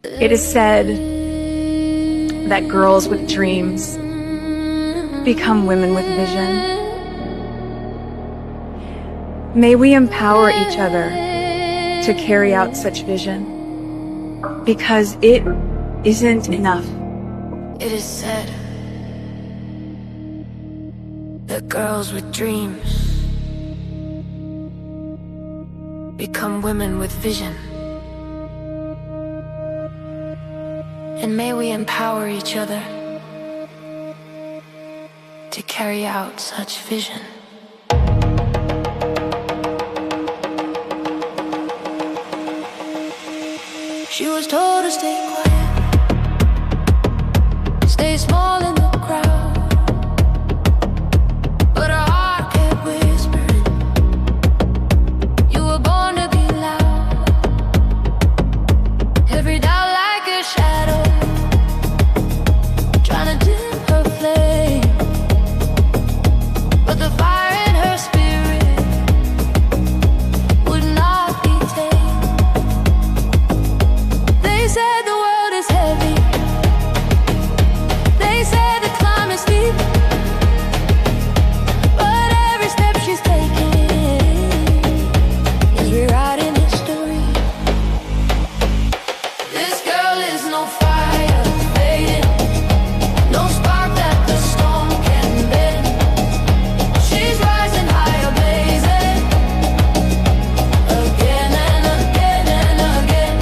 It is said that girls with dreams become women with vision. May we empower each other to carry out such vision, because it isn't enough. It is said that girls with dreams become women with vision. And may we empower each other to carry out such vision. She was told to stay quiet, stay small in the crowd, but her heart kept whispering, you were born to be loud. Every doubt like a shadow, trying to dim her flame, but the fire in her spirit would not be tamed. They said the world is heavy, they said the climb is steep, but every step she's taking is rewriting history. This girl is no fire fading, no spark that the storm can bend. She's rising higher, blazing again and again and again.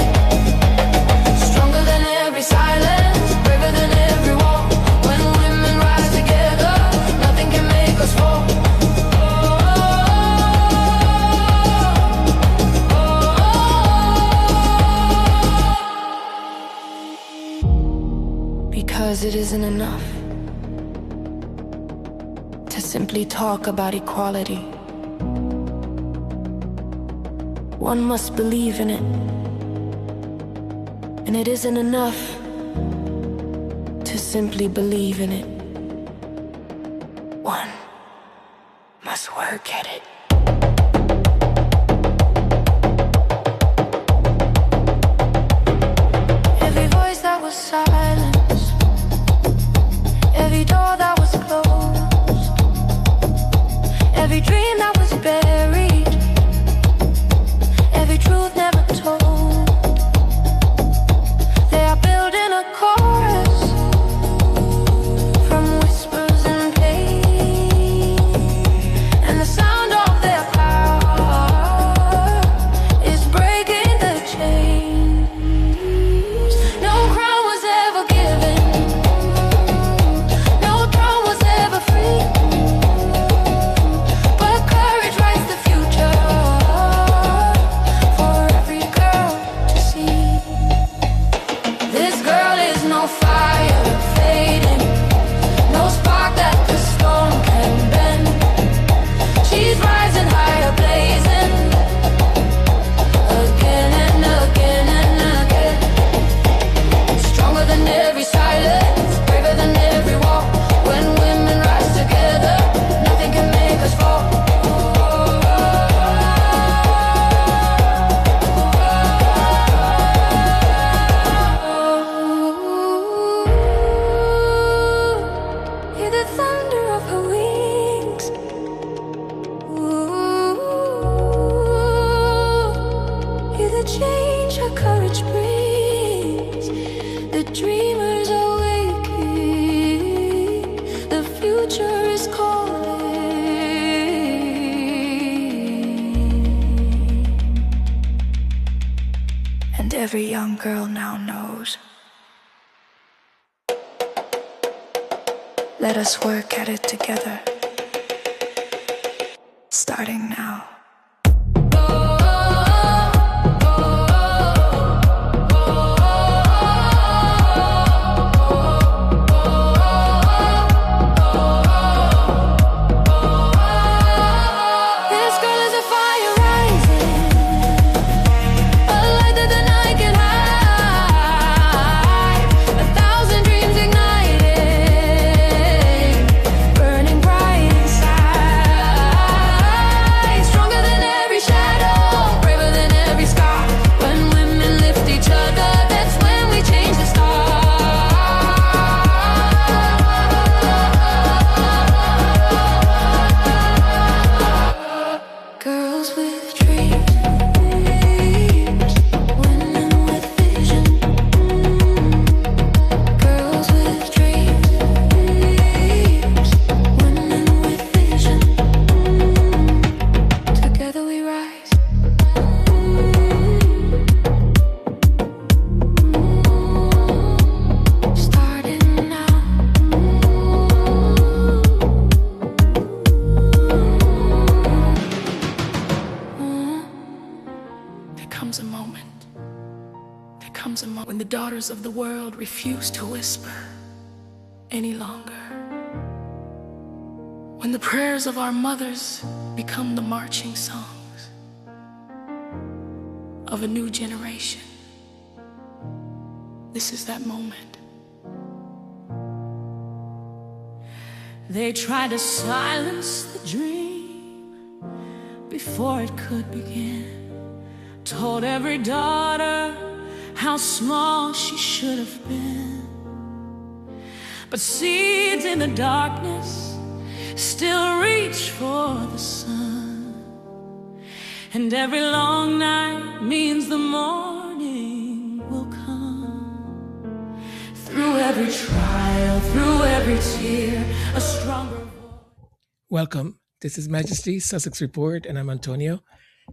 Stronger than every silence, braver than every wall. When women rise together, nothing can make us fall. Because it isn't enough to simply talk about equality. One must believe in it. And it isn't enough to simply believe in it. One must work at it. Every voice that was silenced, every door that was closed, every dream that was buried, every truth never told. They are building a chorus from whispers and pain, and the sound of their power is breaking the chains. No crown was ever given, no throne was ever free, but courage writes the future for every girl to see. This girl is no fire fading, no spark that the storm can bend. She's rising higher, blazing again and again and again. Stronger than every silence, braver than every wall. When women rise together, nothing can make us fall. Hear the thunder of her wings. Hear the change her courage brings. The dreamers are waking. The future is calling. And every young girl now knows. Let us work at it together, starting now. This girl is a fire rising, a light that the night can hide, 1,000 dreams igniting, burning bright inside. Stronger when the daughters of the world refuse to whisper any longer, when the prayers of our mothers become the marching songs of a new generation. This is that moment. They tried to silence the dream before it could begin. Told every daughter how small she should have been. But seeds in the darkness still reach for the sun. And every long night means the morning will come. Through every trial, through every tear, a stronger voice. Welcome. This is Majesty's Sussex Report, and I'm Antonio.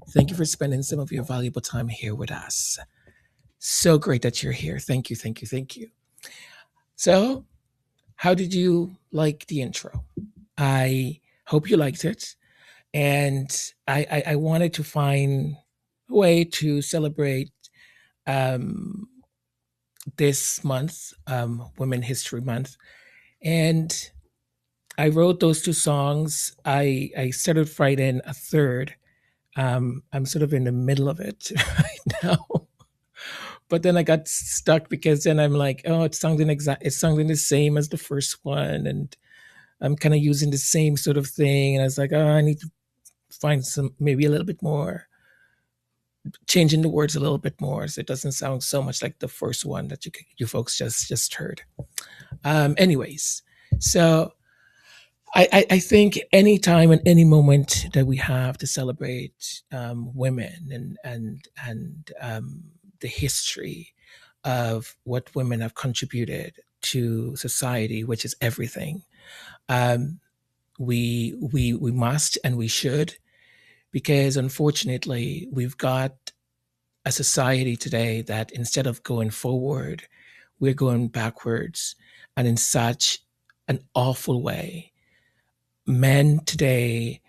Thank you for spending some of your valuable time here with us. So great that you're here. Thank you, thank you, thank you. So, how did you like the intro? I hope you liked it. And I wanted to find a way to celebrate this month, Women History Month. And I wrote those two songs. I started writing a third. I'm sort of in the middle of it right now. But then I got stuck because then I'm like, oh, it's sounding the same as the first one, and I'm kind of using the same sort of thing. And I was like, oh, I need to find maybe a little bit more, changing the words a little bit more, so it doesn't sound so much like the first one that you folks just heard. Anyways, so I think any time and any moment that we have to celebrate women and the history of what women have contributed to society, which is everything, we must and we should, because unfortunately we've got a society today that instead of going forward, we're going backwards, and in such an awful way. Men today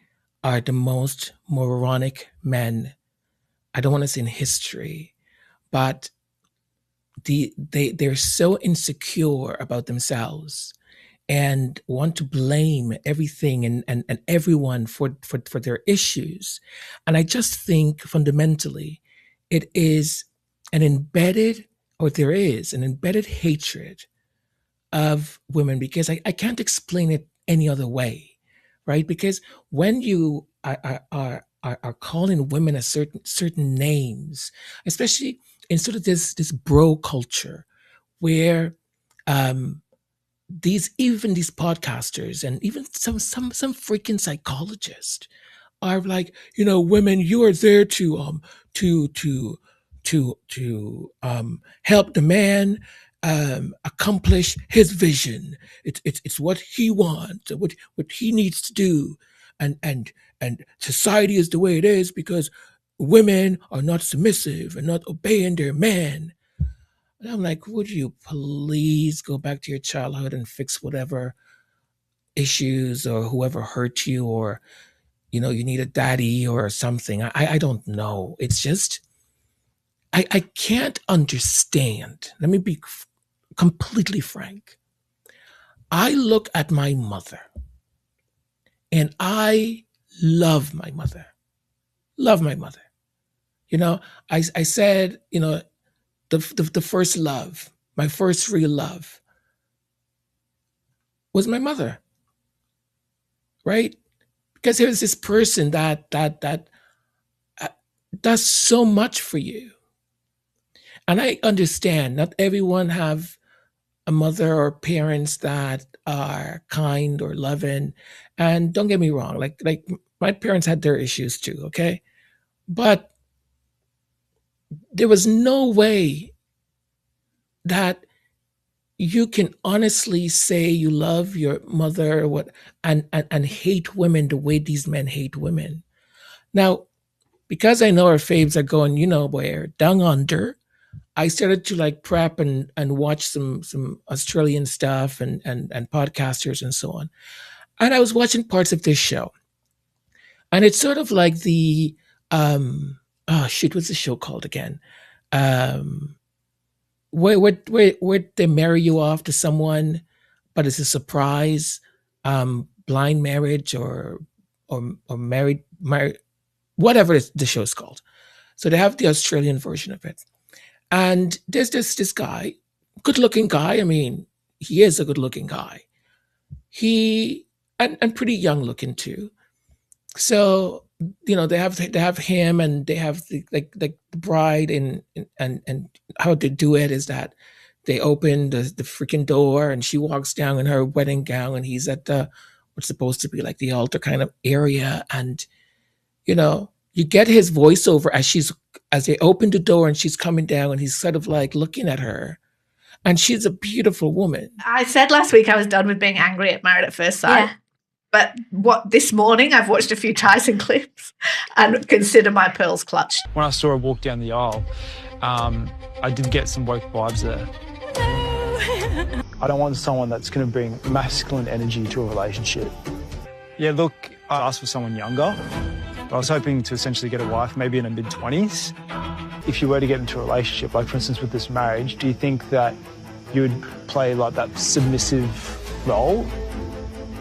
are the most moronic men, I don't want to say in history, but they're so insecure about themselves and want to blame everything and everyone for their issues. And I just think fundamentally it is there is an embedded hatred of women, because I can't explain it any other way. Right? Because when you are calling women a certain names, especially in sort of this bro culture, where these podcasters and even some freaking psychologists are like, women, you are there to help the man accomplish his vision. It's what he wants, what he needs to do, and society is the way it is because women are not submissive and not obeying their man. And I'm like, would you please go back to your childhood and fix whatever issues or whoever hurt you, or you need a daddy or something. I don't know. It's just I can't understand. Let me be completely frank. I look at my mother and I love my mother. Love my mother. I said, the first love, my first real love was my mother. Right? Because there's this person that does so much for you. And I understand not everyone have a mother or parents that are kind or loving. And don't get me wrong, like my parents had their issues too, okay? But there was no way that you can honestly say you love your mother and hate women the way these men hate women. Now, because I know our faves are going, where, down under, I started to prep and watch some Australian stuff and podcasters and so on. And I was watching parts of this show. And it's sort of like what's the show called again? would they marry you off to someone, but it's a surprise, blind marriage or married, whatever the show's called. So they have the Australian version of it, and there's this guy, good looking guy. I mean, he is a good looking guy. He and pretty young looking too. So they have him, and they have the bride, and how they do it is that they open the freaking door, and she walks down in her wedding gown, and he's at the what's supposed to be like the altar kind of area, and you get his voiceover as they open the door and she's coming down, and he's sort of like looking at her, and she's a beautiful woman. I said last week I was done with being angry at Married at First Sight. Yeah. But this morning I've watched a few Tyson clips and consider my pearls clutched. When I saw her walk down the aisle, I did get some woke vibes there. I don't want someone that's going to bring masculine energy to a relationship. Yeah, look, I asked for someone younger. I was hoping to essentially get a wife, maybe in her mid-20s. If you were to get into a relationship, like for instance with this marriage, do you think that you would play like that submissive role?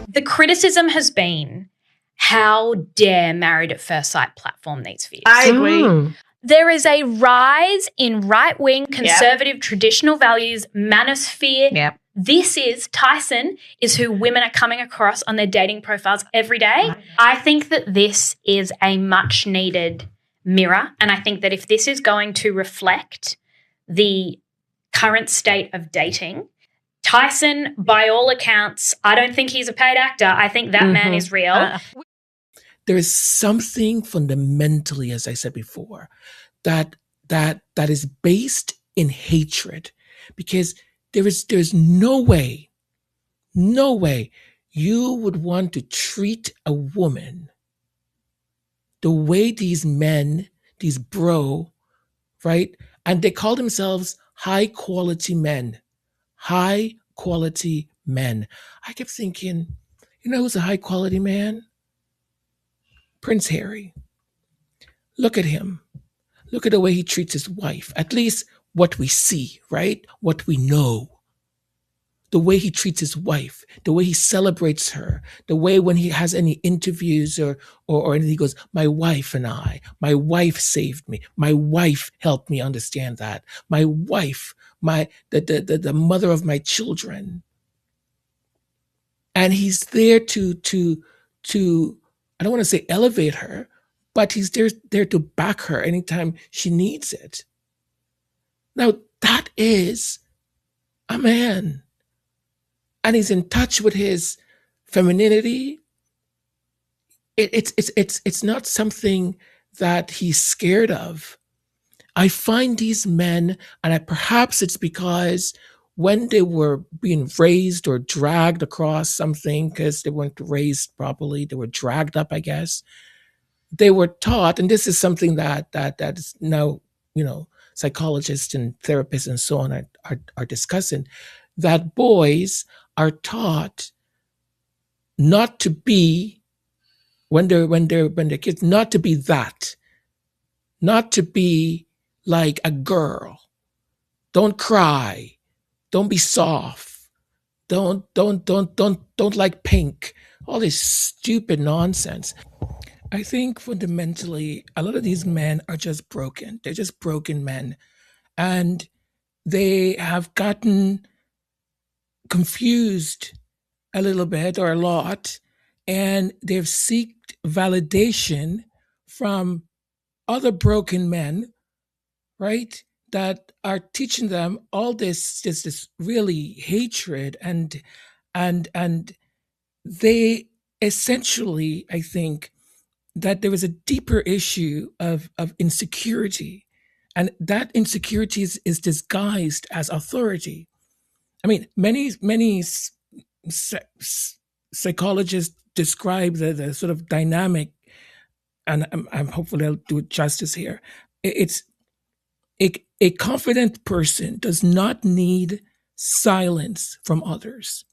The criticism has been, how dare Married at First Sight platform these views? I agree. There is a rise in right-wing, conservative, traditional values, manosphere. Yep. Tyson is who women are coming across on their dating profiles every day. I think that this is a much needed mirror. And I think that if this is going to reflect the current state of dating, Tyson, by all accounts, I don't think he's a paid actor. I think that man is real. There is something fundamentally, as I said before, that is based in hatred, because there's no way you would want to treat a woman the way these men, these right? And they call themselves high quality men. High quality men. I kept thinking, who's a high quality man? Prince Harry. Look at him. Look at the way he treats his wife. At least what we see, right? What we know. The way he treats his wife, the way he celebrates her, the way when he has any interviews or anything, he goes, my wife and I, my wife saved me. My wife helped me understand that. My wife, the mother of my children. And he's there to I don't want to say elevate her, but he's there to back her anytime she needs it. Now that is a man. And he's in touch with his femininity. It's not something that he's scared of. I find these men, and perhaps it's because when they were being raised or dragged across something, because they weren't raised properly, they were dragged up, I guess. They were taught, and this is something that is now, psychologists and therapists and so on are discussing, that boys are taught not to be, when they're kids, not to be that, not to be like a girl. Don't cry. Don't be soft. Don't like pink. All this stupid nonsense. I think fundamentally, a lot of these men are just broken. They're just broken men. And they have gotten confused a little bit or a lot, and they've sought validation from other broken men, right? That are teaching them all this really hatred, and they essentially, I think, that there is a deeper issue of insecurity, and that insecurity is disguised as authority. I mean, many psychologists describe the sort of dynamic, and I'm hopefully I'll do it justice here. It's a confident person does not need silence from others.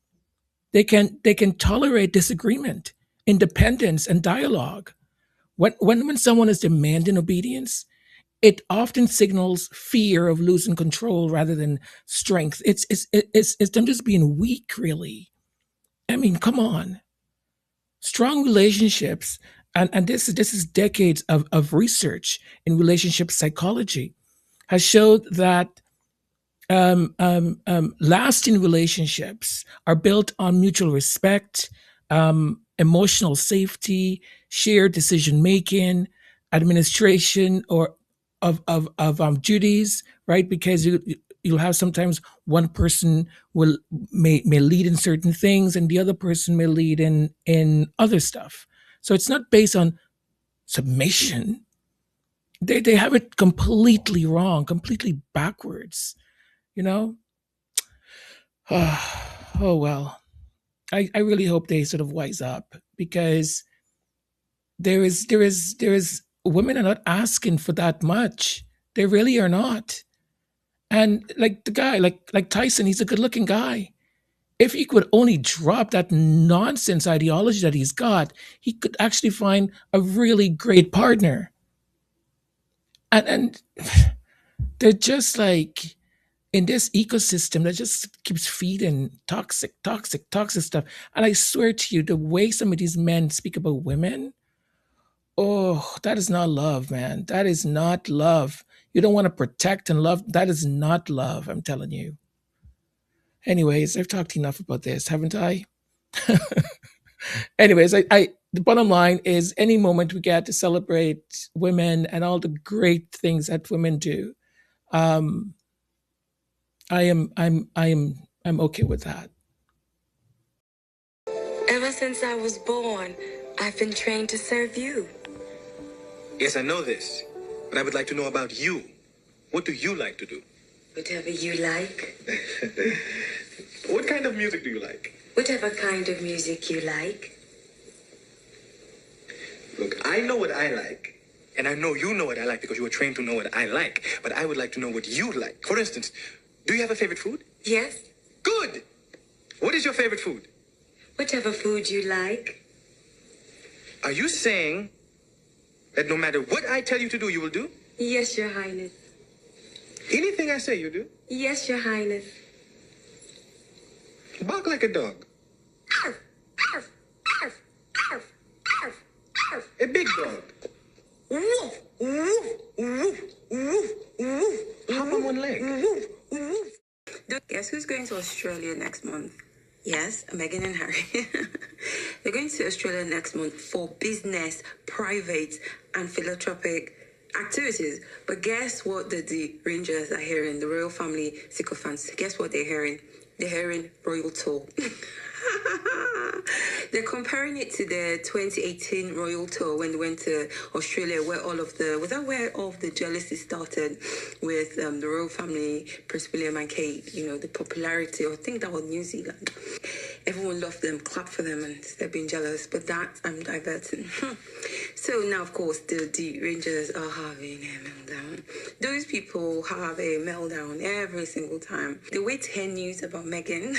They can tolerate disagreement, independence, and dialogue. When someone is demanding obedience, it often signals fear of losing control rather than strength. It's them just being weak, really. I mean, come on. Strong relationships, and this is decades of research in relationship psychology, has showed that lasting relationships are built on mutual respect, emotional safety, shared decision making, administration or of duties, right? Because you'll have sometimes one person may lead in certain things, and the other person may lead in other stuff. So it's not based on submission. They have it completely wrong, completely backwards. You know, oh well. I really hope they sort of wise up, because there is women are not asking for that much. They really are not. And like the guy, like Tyson, he's a good looking guy. If he could only drop that nonsense ideology that he's got, he could actually find a really great partner. And they're just like in this ecosystem that just keeps feeding toxic stuff. And I swear to you, the way some of these men speak about women, oh, that is not love, man. That is not love. You don't want to protect and love. That is not love, I'm telling you. Anyways, I've talked enough about this, haven't I? Anyways, I the bottom line is any moment we get to celebrate women and all the great things that women do, um, I'm okay with that. Ever since I was born, I've been trained to serve you. Yes, I know this, but I would like to know about you. What do you like to do? Whatever you like. What kind of music do you like? Whatever kind of music you like. Look, I know what I like, and I know you know what I like because you were trained to know what I like, but I would like to know what you like. For instance, do you have a favorite food? Yes. Good! What is your favorite food? Whatever food you like. Are you saying that no matter what I tell you to do, you will do? Yes, Your Highness. Anything I say, you do? Yes, Your Highness. Bark like a dog. Arf, arf, arf, arf, arf, arf. A big dog. Woof, woof, woof, woof, woof. Hop on one leg. Woof, woof. Guess who's going to Australia next month? Yes, Meghan and Harry. They're going to Australia next month for business, private, and philanthropic activities. But guess what the Rangers are hearing, the royal family sycophants? Guess what they're hearing? They're hearing royal tour. They're comparing it to the 2018 royal tour when they went to Australia, where all of the jealousy started with the royal family, Prince William and Kate. You know, the popularity. I think that was New Zealand. Everyone loved them, clapped for them, and they're being jealous. But that I'm diverting. So now, of course, the Rangers are having a meltdown. Those people have a meltdown every single time. They wait to hear news about Meghan,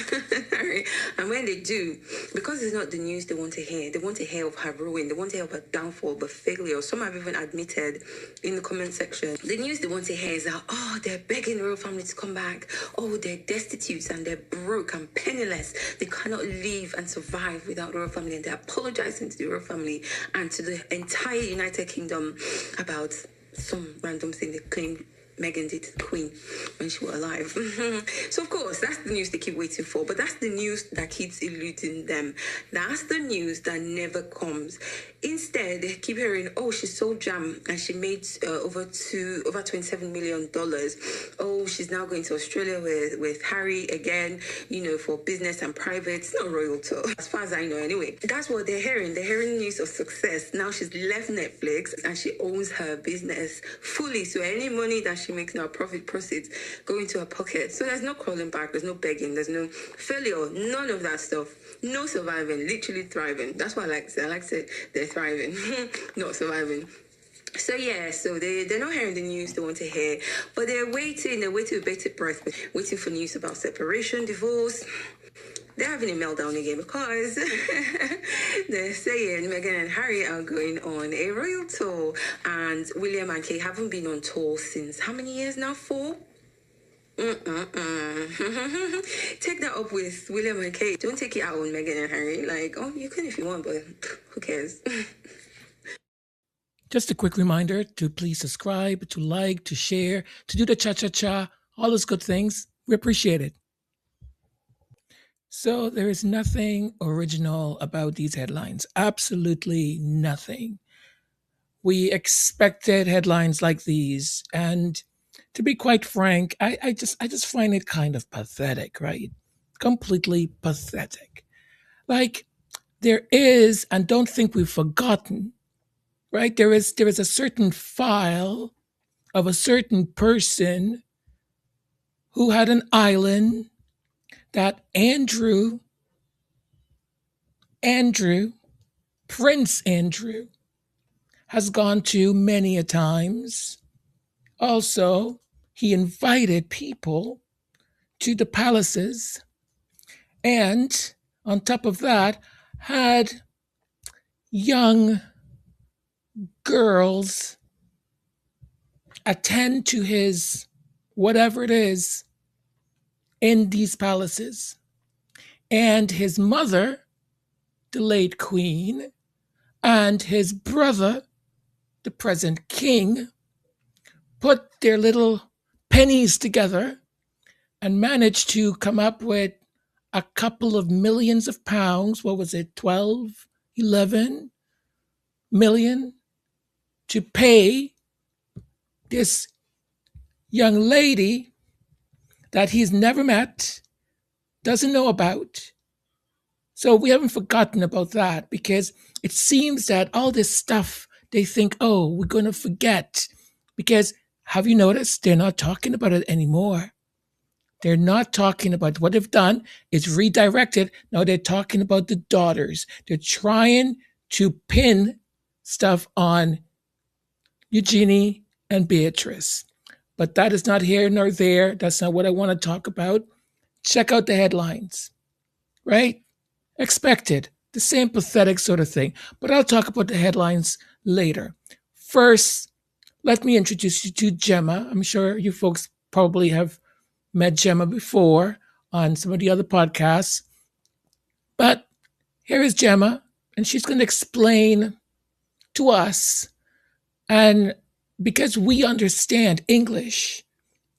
and when they do, because it's not the news they want to hear, they want to hear of her ruin, they want to hear of her downfall, but failure. Some have even admitted in the comment section, the news they want to hear is that, oh, they're begging the royal family to come back. Oh, they're destitute and they're broke and penniless. They cannot live and survive without the royal family, and they're apologizing to the royal family and to the entire United Kingdom about some random thing they claim Meghan did to the Queen when she was alive. So, of course, that's the news they keep waiting for. But that's the news that keeps eluding them. That's the news that never comes. Instead, they keep hearing, oh, she sold jam and she made over $27 million. Oh, she's now going to Australia with Harry again, you know, for business and private. It's not royal tour, as far as I know anyway. That's what they're hearing. They're hearing news of success. Now she's left Netflix and she owns her business fully. So any money that she makes now, profit proceeds, go into her pocket. So there's no crawling back, there's no begging, there's no failure, none of that stuff. No surviving, literally thriving. That's what I like to say. I like to say they're thriving, not surviving. So yeah, so they're not hearing the news they want to hear, but they're waiting with bated breath, waiting for news about separation, divorce, they're having a meltdown again because they're saying Meghan and Harry are going on a royal tour, and William and Kate haven't been on tour since how many years now? 4? Take that up with William and Kate. Don't take it out on Meghan and Harry. Like, oh, you can if you want, but who cares? Just a quick reminder to please subscribe, to like, to share, to do the cha-cha-cha, all those good things. We appreciate it. So there is nothing original about these headlines. Absolutely nothing. We expected headlines like these, and to be quite frank, I just find it kind of pathetic, right? Completely pathetic. Like there is, and don't think we've forgotten, right? There is a certain file of a certain person who had an island that Andrew, Prince Andrew, has gone to many a times. Also, he invited people to the palaces, and on top of that, had young girls attend to his whatever it is in these palaces. And his mother, the late queen, and his brother, the present king, put their little pennies together and managed to come up with a couple of millions of pounds. What was it, 12, 11 million, to pay this young lady that he's never met, doesn't know about. So we haven't forgotten about that, because it seems that all this stuff, they think, oh, we're going to forget. Because have you noticed they're not talking about it anymore? They're not talking about what they've done. It's redirected. Now they're talking about the daughters. They're trying to pin stuff on Eugenie and Beatrice. But that is not here nor there. That's not what I want to talk about. Check out the headlines, right? Expected, the same pathetic sort of thing. But I'll talk about the headlines later. First, let me introduce you to Gemma. I'm sure you folks probably have met Gemma before on some of the other podcasts. But here is Gemma, and she's going to explain to us, and because we understand English,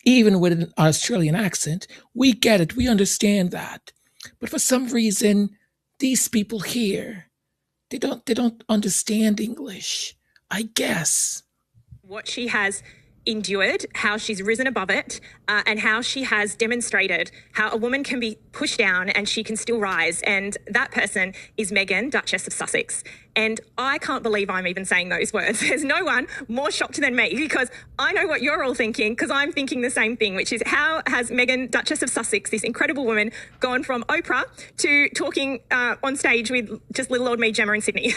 even with an Australian accent, we get it, we understand that. But for some reason, these people here, they don't understand English, I guess. What she has endured, how she's risen above it, and how she has demonstrated how a woman can be pushed down and she can still rise. And that person is Meghan, Duchess of Sussex. And I can't believe I'm even saying those words. There's no one more shocked than me, because I know what you're all thinking, because I'm thinking the same thing, which is, how has Meghan, Duchess of Sussex, this incredible woman, gone from Oprah to talking on stage with just little old me, Gemma, in Sydney?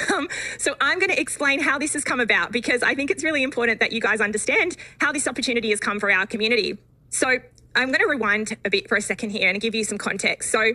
So I'm going to explain how this has come about, because I think it's really important that you guys understand how this opportunity has come for our community. So I'm going to rewind a bit for a second here and give you some context. So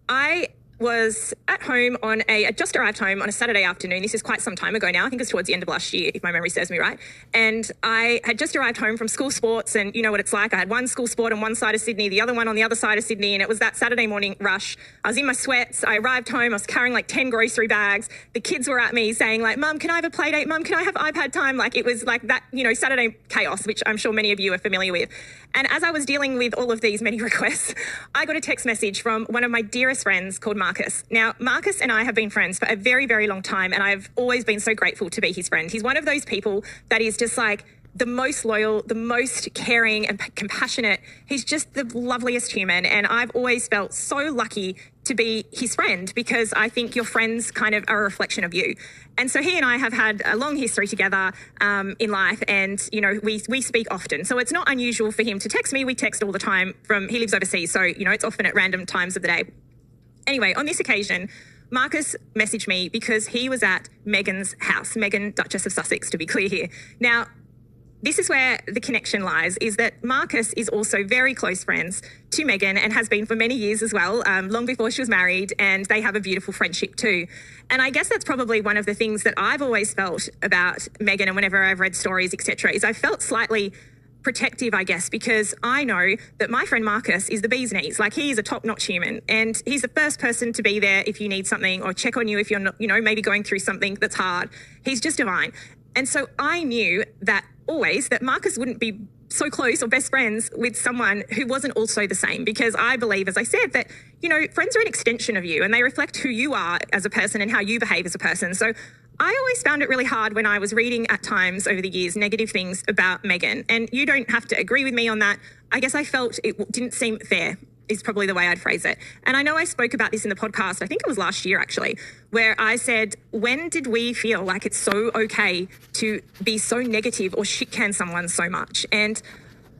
I was at home I just arrived home on a Saturday afternoon. This is quite some time ago now. I think it was towards the end of last year, if my memory serves me right. And I had just arrived home from school sports, and you know what it's like. I had one school sport on one side of Sydney, the other one on the other side of Sydney, and it was that Saturday morning rush. I was in my sweats. I arrived home. I was carrying like 10 grocery bags. The kids were at me saying like, Mum, can I have a play date? Mum, can I have iPad time? Like, it was like that, you know, Saturday chaos, which I'm sure many of you are familiar with. And as I was dealing with all of these many requests, I got a text message from one of my dearest friends called Marcus. Now, Marcus and I have been friends for a very, very long time, and I've always been so grateful to be his friend. He's one of those people that is just like the most loyal, the most caring and compassionate. He's just the loveliest human, and I've always felt so lucky to be his friend, because I think your friends kind of are a reflection of you. And so he and I have had a long history together in life, and, you know, we speak often. So it's not unusual for him to text me. We text all the time he lives overseas, so, you know, it's often at random times of the day. Anyway, on this occasion, Marcus messaged me because he was at Meghan's house, Meghan, Duchess of Sussex, to be clear here. Now, this is where the connection lies, is that Marcus is also very close friends to Meghan and has been for many years as well, long before she was married, and they have a beautiful friendship too. And I guess that's probably one of the things that I've always felt about Meghan, and whenever I've read stories, etc., is I felt slightly protective, I guess, because I know that my friend Marcus is the bee's knees. Like, he is a top-notch human, and he's the first person to be there if you need something, or check on you if you're not, maybe going through something that's hard. He's just divine. And so I knew that always that Marcus wouldn't be so close or best friends with someone who wasn't also the same, because I believe, as I said, that, friends are an extension of you and they reflect who you are as a person and how you behave as a person. So I always found it really hard when I was reading at times over the years negative things about Meghan, and you don't have to agree with me on that. I guess I felt it didn't seem fair, is probably the way I'd phrase it. And I know I spoke about this in the podcast, I think it was last year actually, where I said, when did we feel like it's so okay to be so negative or shit can someone so much? And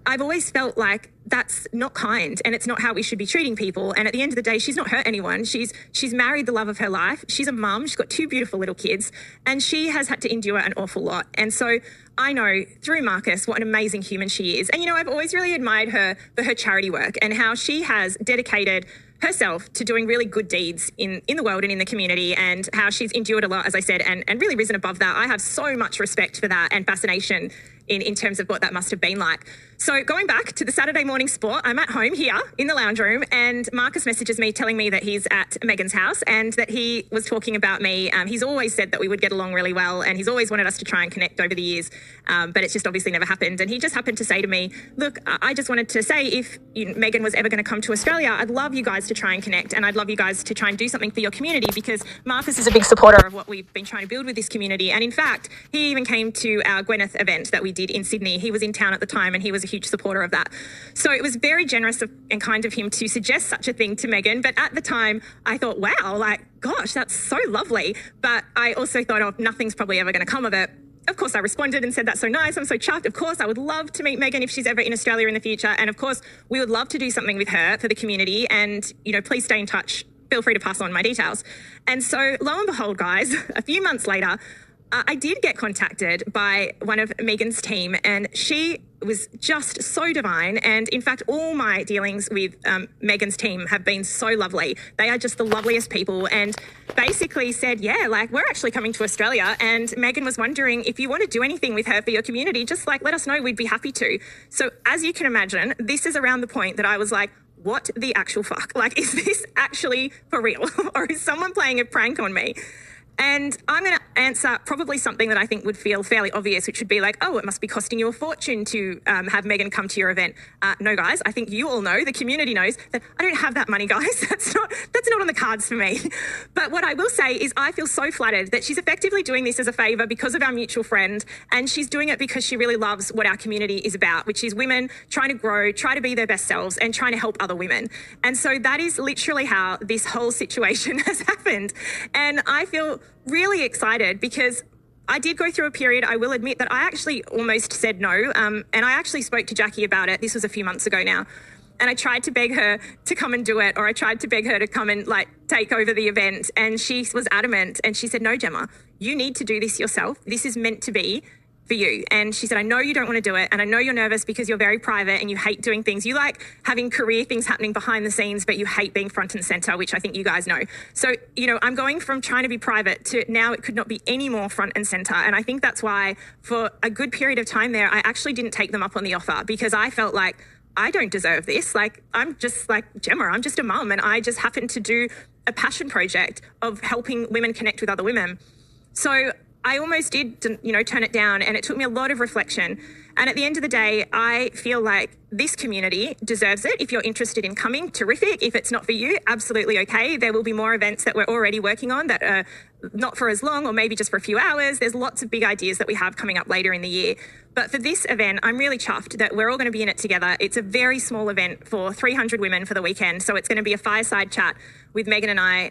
I've always felt like that's not kind, and it's not how we should be treating people. And at the end of the day, she's not hurt anyone. She's married the love of her life. She's a mum. She's got 2 beautiful little kids, and she has had to endure an awful lot. And so I know through Marcus what an amazing human she is. And, I've always really admired her for her charity work and how she has dedicated herself to doing really good deeds in the world and in the community, and how she's endured a lot, as I said, and really risen above that. I have so much respect for that and fascination in terms of what that must have been like. So going back to the Saturday morning sport, I'm at home here in the lounge room, and Marcus messages me telling me that he's at Meghan's house and that he was talking about me. He's always said that we would get along really well, and he's always wanted us to try and connect over the years, but it's just obviously never happened. And he just happened to say to me, look, I just wanted to say, if Meghan was ever going to come to Australia, I'd love you guys to try and connect, and I'd love you guys to try and do something for your community, because Marcus is a big supporter of what we've been trying to build with this community. And in fact, he even came to our Gwyneth event that we did in Sydney. He was in town at the time, and he was a huge supporter of that. So it was very generous and kind of him to suggest such a thing to Meghan. But at the time, I thought, wow, like, gosh, that's so lovely. But I also thought, oh, nothing's probably ever going to come of it. Of course, I responded and said, that's so nice. I'm so chuffed. Of course, I would love to meet Meghan if she's ever in Australia in the future. And of course, we would love to do something with her for the community. And, please stay in touch. Feel free to pass on my details. And so lo and behold, guys, a few months later, I did get contacted by one of Meghan's team, and she was just so divine. And in fact, all my dealings with Meghan's team have been so lovely. They are just the loveliest people, and basically said, yeah, like, we're actually coming to Australia, and Meghan was wondering if you want to do anything with her for your community, just like let us know, we'd be happy to. So as you can imagine, this is around the point that I was like, what the actual fuck? Like, is this actually for real? Or is someone playing a prank on me? And I'm going to answer probably something that I think would feel fairly obvious, which would be like, oh, it must be costing you a fortune to have Meghan come to your event. No, guys, I think you all know, the community knows, that I don't have that money, guys. That's not on the cards for me. But what I will say is I feel so flattered that she's effectively doing this as a favour because of our mutual friend, and she's doing it because she really loves what our community is about, which is women trying to grow, try to be their best selves, and trying to help other women. And so that is literally how this whole situation has happened. And I feel really excited because I did go through a period, I will admit, that I actually almost said no. And I actually spoke to Jackie about it. This was a few months ago now. And I tried to beg her to come and do it, or I tried to beg her to come and take over the event. And she was adamant, and she said, no, Gemma, you need to do this yourself. This is meant to be for you. And she said, I know you don't want to do it, and I know you're nervous because you're very private and you hate doing things. You like having career things happening behind the scenes, but you hate being front and center, which I think you guys know. So, I'm going from trying to be private to now it could not be any more front and center. And I think that's why for a good period of time there, I actually didn't take them up on the offer, because I felt like I don't deserve this. Like, I'm just like Gemma, I'm just a mum, and I just happen to do a passion project of helping women connect with other women. So I almost did, turn it down, and it took me a lot of reflection. And at the end of the day, I feel like this community deserves it. If you're interested in coming, terrific. If it's not for you, absolutely okay. There will be more events that we're already working on that are not for as long, or maybe just for a few hours. There's lots of big ideas that we have coming up later in the year. But for this event, I'm really chuffed that we're all going to be in it together. It's a very small event for 300 women for the weekend. So it's going to be a fireside chat with Meghan and I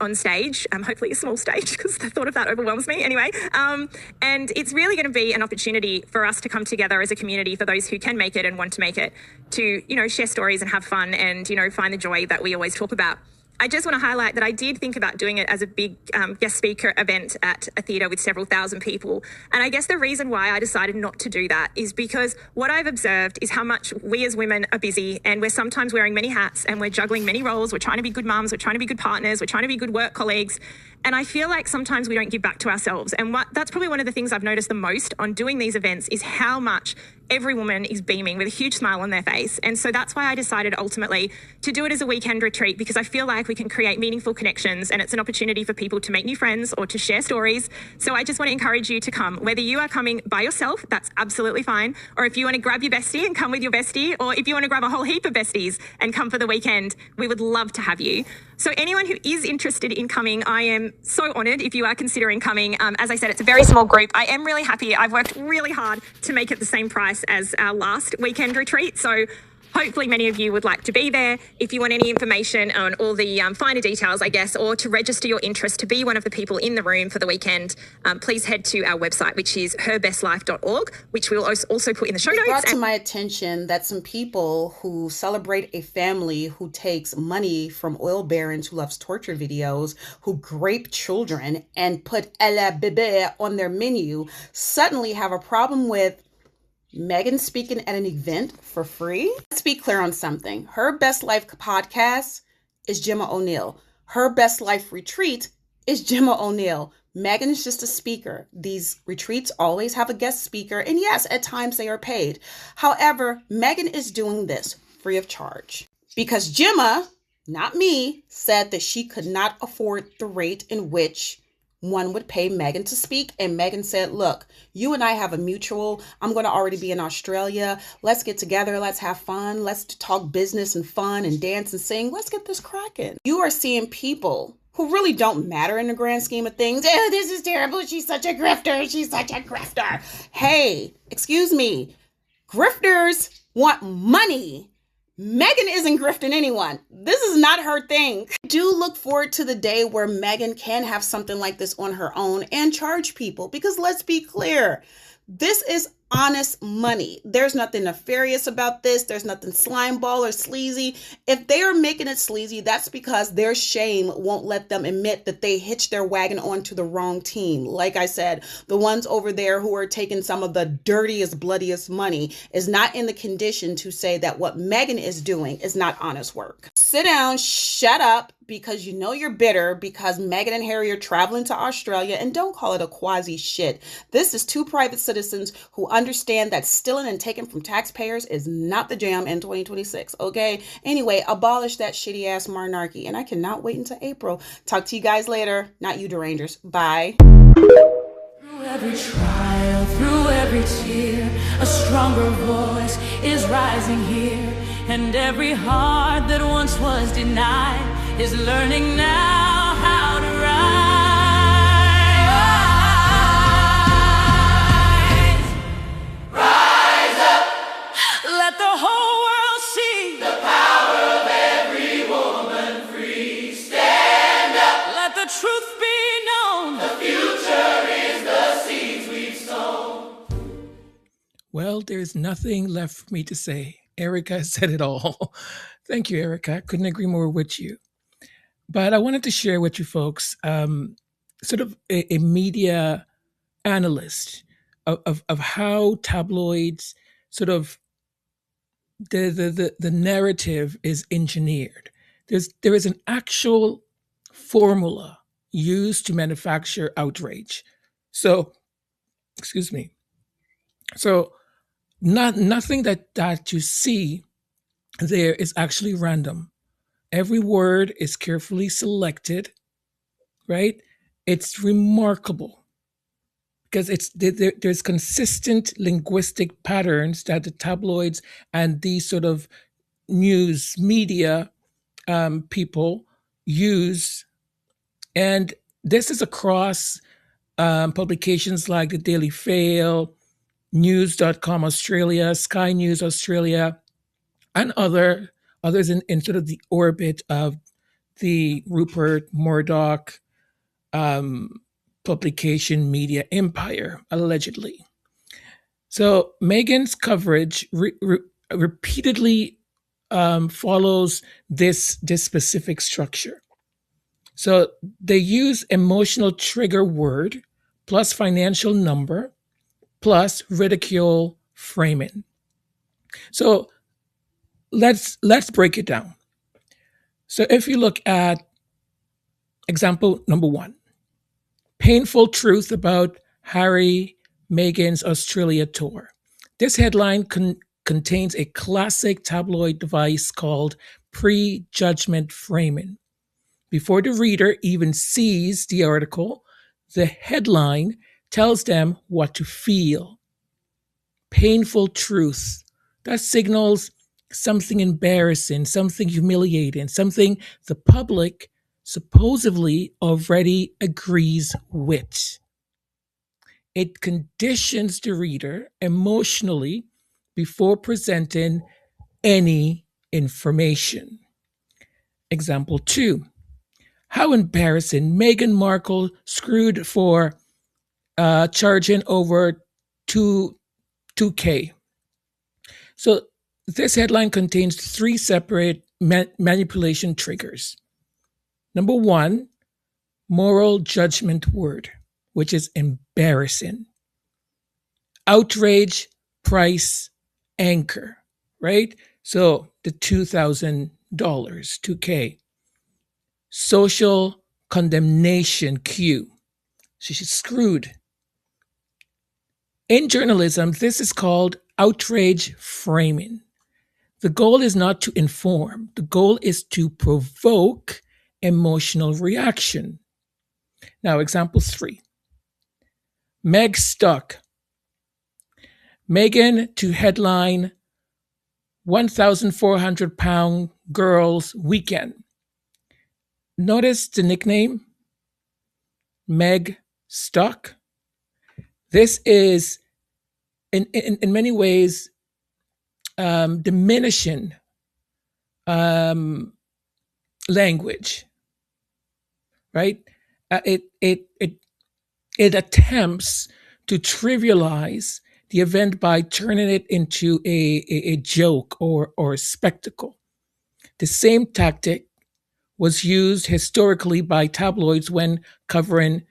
on stage, hopefully a small stage, because the thought of that overwhelms me anyway. And it's really going to be an opportunity for us to come together as a community, for those who can make it and want to make it, to, share stories and have fun and, find the joy that we always talk about. I just want to highlight that I did think about doing it as a big guest speaker event at a theatre with several thousand people. And I guess the reason why I decided not to do that is because what I've observed is how much we as women are busy, and we're sometimes wearing many hats and we're juggling many roles. We're trying to be good mums, we're trying to be good partners, we're trying to be good work colleagues. And I feel like sometimes we don't give back to ourselves. And that's probably one of the things I've noticed the most on doing these events is how much every woman is beaming with a huge smile on their face. And so that's why I decided ultimately to do it as a weekend retreat, because I feel like we can create meaningful connections and it's an opportunity for people to make new friends or to share stories. So I just want to encourage you to come. Whether you are coming by yourself, that's absolutely fine. Or if you want to grab your bestie and come with your bestie, or if you want to grab a whole heap of besties and come for the weekend, we would love to have you. So anyone who is interested in coming, I am so honoured if you are considering coming. As I said, it's a very small group. I am really happy. I've worked really hard to make it the same price as our last weekend retreat. So hopefully many of you would like to be there. If you want any information on all the finer details, I guess, or to register your interest to be one of the people in the room for the weekend, please head to our website, which is herbestlife.org, which we'll also put in the show notes. It brought to my attention that some people who celebrate a family who takes money from oil barons who loves torture videos, who grape children and put a la bébé on their menu, suddenly have a problem with Meghan speaking at an event for free. Let's be clear on something. Her Best Life podcast is Gemma O'Neill. Her Best Life retreat is Gemma O'Neill. Meghan is just a speaker. These retreats always have a guest speaker. And yes, at times they are paid. However, Meghan is doing this free of charge because Gemma, not me, said that she could not afford the rate in which one would pay Meghan to speak. And Meghan said, look, you and I have a mutual. I'm going to already be in Australia. Let's get together. Let's have fun. Let's talk business and fun and dance and sing. Let's get this cracking. You are seeing people who really don't matter in the grand scheme of things. Oh, this is terrible. She's such a grifter. She's such a grifter. Hey, excuse me. Grifters want money. Meghan isn't grifting anyone. This is not her thing. I do look forward to the day where Meghan can have something like this on her own and charge people, because let's be clear, this is honest money. There's nothing nefarious about this. There's nothing slimeball or sleazy. If they are making it sleazy, that's because their shame won't let them admit that they hitched their wagon onto the wrong team. Like I said, the ones over there who are taking some of the dirtiest, bloodiest money is not in the condition to say that what Meghan is doing is not honest work. Sit down, shut up, because you know you're bitter because Meghan and Harry are traveling to Australia, and don't call it a quasi shit. This is two private citizens who understand that stealing and taking from taxpayers is not the jam in 2026, okay? Anyway, abolish that shitty ass monarchy, and I cannot wait until April. Talk to you guys later. Not you derangers. Bye. Through every trial, through every tear, a stronger voice is rising here, and every heart that once was denied is learning now how to rise. Rise up. Let the whole world see the power of every woman free. Stand up. Let the truth be known. The future is the seeds we've sown. Well, there's nothing left for me to say. Erica said it all. Thank you, Erica. Couldn't agree more with you. But I wanted to share with you folks sort of a media analyst of how tabloids sort of the narrative is engineered. There is an actual formula used to manufacture outrage. So, excuse me. So nothing that you see there is actually random. Every word is carefully selected, right? It's remarkable because there's consistent linguistic patterns that the tabloids and these sort of news media people use. And this is across publications like the Daily Fail, News.com Australia, Sky News Australia, and others in sort of the orbit of the Rupert Murdoch publication media empire, allegedly. So Meghan's coverage repeatedly follows this specific structure. So they use emotional trigger word plus financial number plus ridicule framing. So let's break it down. So if you look at example number 1, painful truth about Harry Meghan's Australia tour. This headline contains a classic tabloid device called prejudgment framing. Before the reader even sees the article, the headline tells them what to feel. Painful truth. That signals something embarrassing, something humiliating, something the public supposedly already agrees with. It conditions the reader emotionally before presenting any information. Example 2. How embarrassing. Meghan Markle screwed for charging over 2K. So this headline contains 3 separate manipulation triggers. Number 1, moral judgment word, which is embarrassing. Outrage, price, anchor, right? So the $2,000, 2K. Social condemnation cue. She's screwed. In journalism, this is called outrage framing. The goal is not to inform. The goal is to provoke emotional reaction. Now, example 3. Meg stuck. Meghan to headline £1,400 girls weekend. Notice the nickname, Meg Stuck. This is, in many ways, diminishing language, right? It attempts to trivialize the event by turning it into a joke or a spectacle. The same tactic was used historically by tabloids when covering,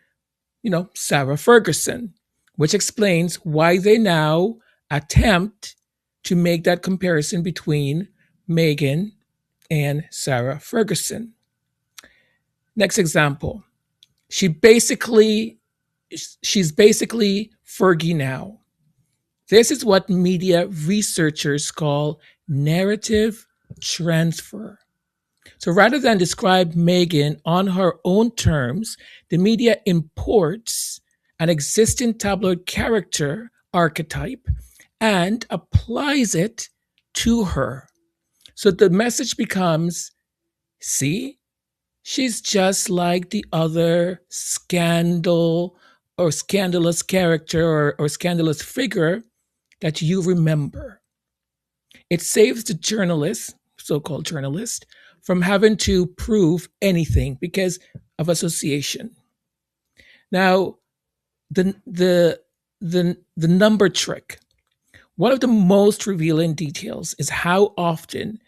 Sarah Ferguson, which explains why they now attempt to make that comparison between Meghan and Sarah Ferguson. Next example. She's basically Fergie now. This is what media researchers call narrative transfer. So rather than describe Meghan on her own terms, the media imports an existing tabloid character archetype and applies it to her. So the message becomes, see, she's just like the other scandal or scandalous character or scandalous figure that you remember. It saves the journalist, so-called journalist, from having to prove anything because of association. Now, the number trick. One of the most revealing details is how often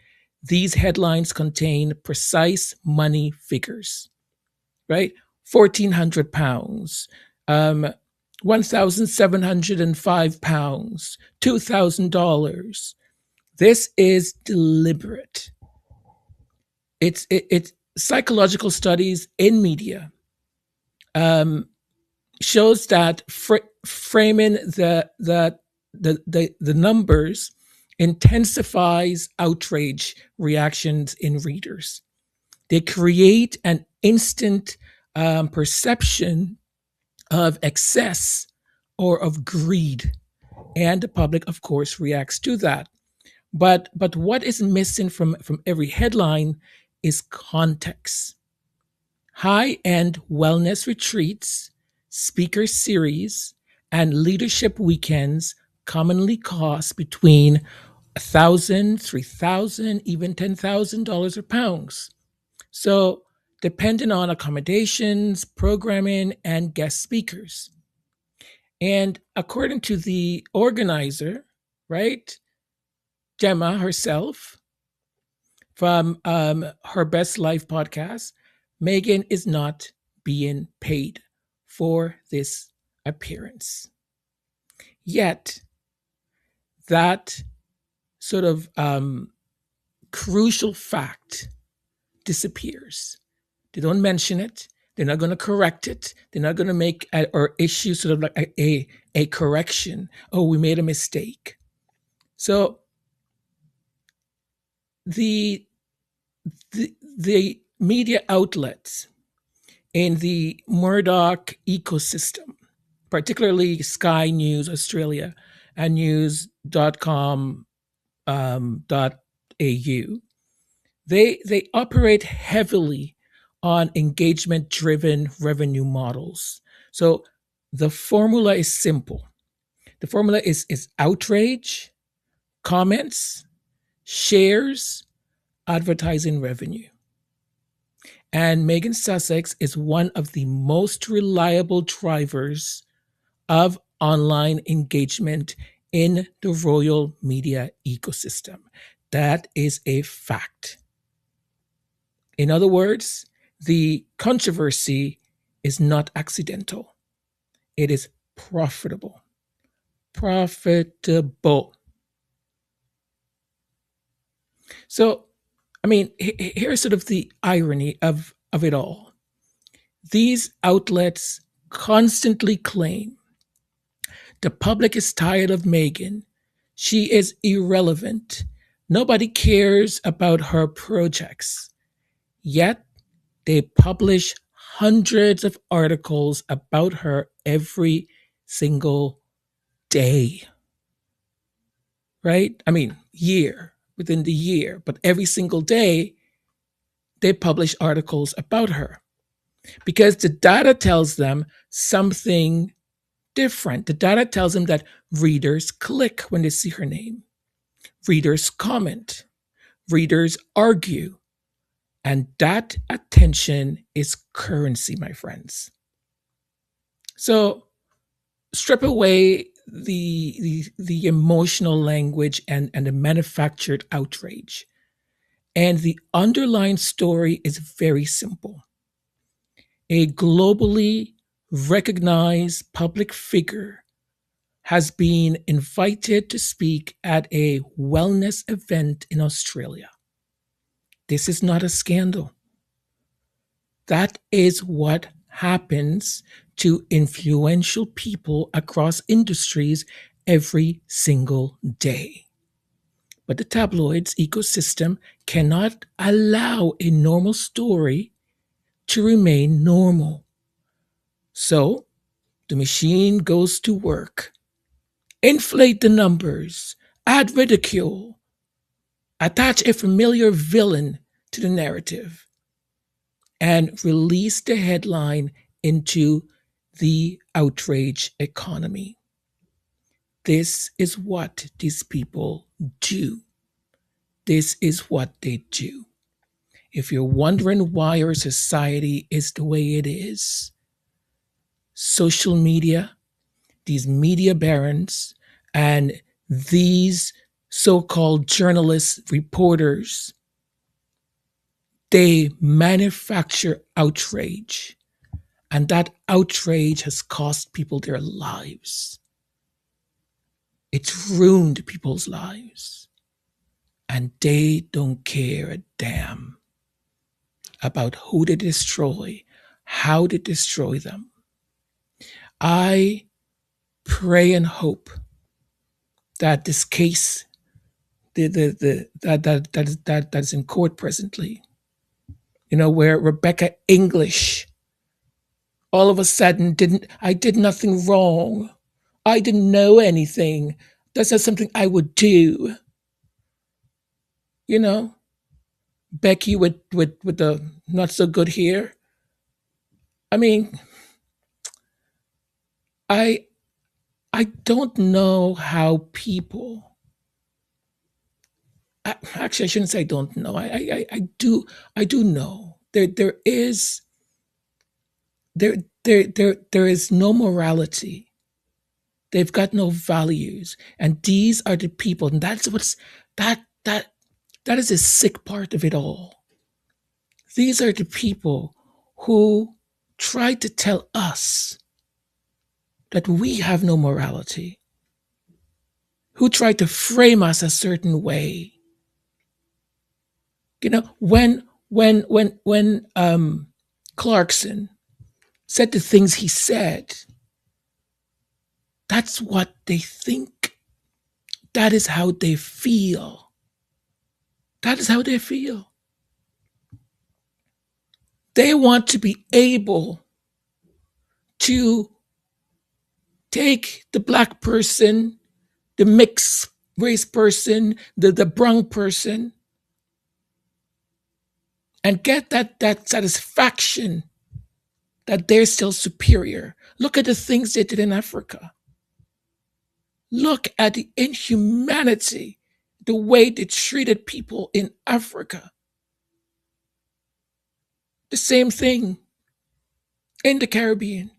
these headlines contain precise money figures, right? £1,400, £1,705, $2,000. This is deliberate. It's psychological studies in media shows that framing the numbers intensifies outrage reactions in readers. They create an instant perception of excess or of greed, and the public, of course, reacts to that. But what is missing from every headline is context. High-end wellness retreats, speaker series, and leadership weekends commonly cost between $1,000, $3,000, even $10,000 or pounds. So depending on accommodations, programming, and guest speakers. And according to the organizer, right, Gemma herself, from her Best Life podcast, Meghan is not being paid for this appearance. Yet, that sort of crucial fact disappears. They don't mention it. They're not going to correct it. They're not going to make or issue sort of like a correction. Oh, we made a mistake. So the media outlets in the Murdoch ecosystem, particularly Sky News Australia and news.com.au, they operate heavily on engagement-driven revenue models. So the formula is simple. The formula is outrage, comments, shares, advertising revenue. And Meghan Sussex is one of the most reliable drivers of online engagement in the royal media ecosystem. That is a fact. In other words, the controversy is not accidental. It is profitable. Profitable. So, I mean, here's sort of the irony of it all. These outlets constantly claim the public is tired of Meghan. She is irrelevant. Nobody cares about her projects. Yet, they publish hundreds of articles about her every single day. Right? I mean, within the year, but every single day, they publish articles about her because the data tells them something different. The data tells them that readers click when they see her name, readers comment, readers argue, and that attention is currency, my friends. So strip away the emotional language and the manufactured outrage. And the underlying story is very simple. A globally recognized public figure has been invited to speak at a wellness event in Australia. This is not a scandal. That is what happens to influential people across industries every single day. But the tabloids ecosystem cannot allow a normal story to remain normal. So the machine goes to work. Inflate the numbers, add ridicule, attach a familiar villain to the narrative, and release the headline into the outrage economy. This is what these people do. This is what they do. If you're wondering why our society is the way it is, social media, these media barons, and these so-called journalists, reporters, they manufacture outrage. And that outrage has cost people their lives. It's ruined people's lives. And they don't care a damn about who they destroy, how they destroy them. I pray and hope that this case that is in court presently, where Rebecca English all of a sudden I did nothing wrong. I didn't know anything. That's not something I would do. Becky with the not so good hair. I mean, I don't know how people. Actually, I shouldn't say I don't know. I do know. There is no morality. They've got no values, and these are the people, and that's that is the sick part of it all. These are the people who try to tell us that we have no morality, who try to frame us a certain way. You know, when Clarkson said the things he said, that's what they think. That is how they feel. That is how they feel. They want to be able to take the black person, the mixed race person, the brown person, and get that satisfaction that they're still superior. Look at the things they did in Africa. Look at the inhumanity, the way they treated people in Africa. The same thing in the Caribbean.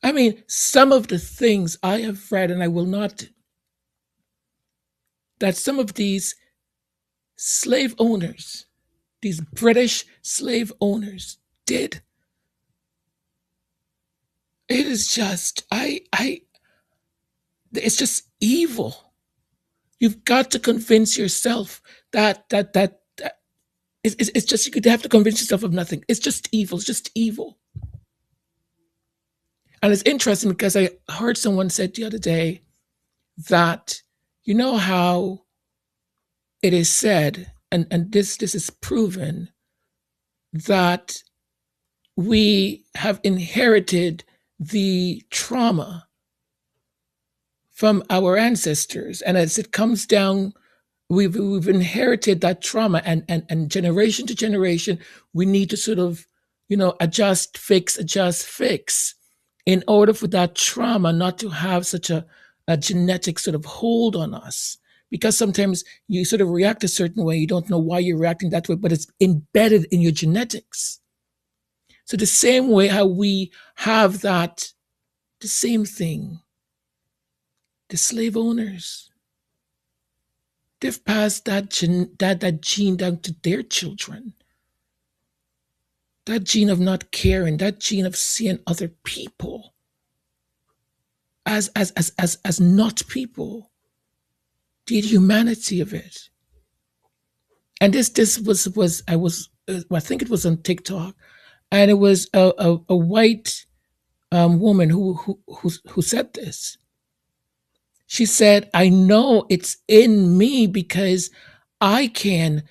I mean, some of the things I have read, and I will not, that some of these slave owners, these British slave owners did. It is just, it's just evil. You've got to convince yourself that it's just, you could have to convince yourself of nothing. It's just evil. It's just evil. And it's interesting because I heard someone said the other day that, you know how it is said, and this is proven, that we have inherited the trauma from our ancestors. And as it comes down, we've inherited that trauma, and generation to generation, we need to sort of, adjust, fix, in order for that trauma not to have such a genetic sort of hold on us. Because sometimes you sort of react a certain way, you don't know why you're reacting that way, but it's embedded in your genetics. So the same way how we have that, the same thing, the slave owners, they've passed that gene down to their children. That gene of not caring, that gene of seeing other people as not people, the humanity of it. And this was I think it was on TikTok, and it was a white woman who said this. She said, "I know it's in me because I can."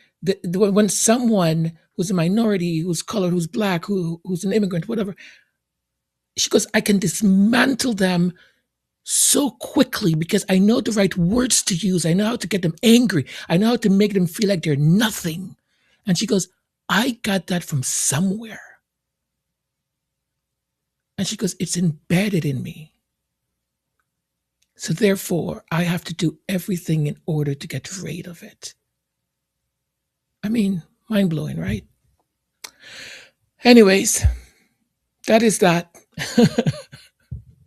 When someone who's a minority, who's colored, who's black, who's an immigrant, whatever, she goes, "I can dismantle them so quickly because I know the right words to use. I know how to get them angry. I know how to make them feel like they're nothing." And she goes, "I got that from somewhere." And she goes, "It's embedded in me. So therefore, I have to do everything in order to get rid of it." I mean, mind-blowing, right? Anyways, that is that.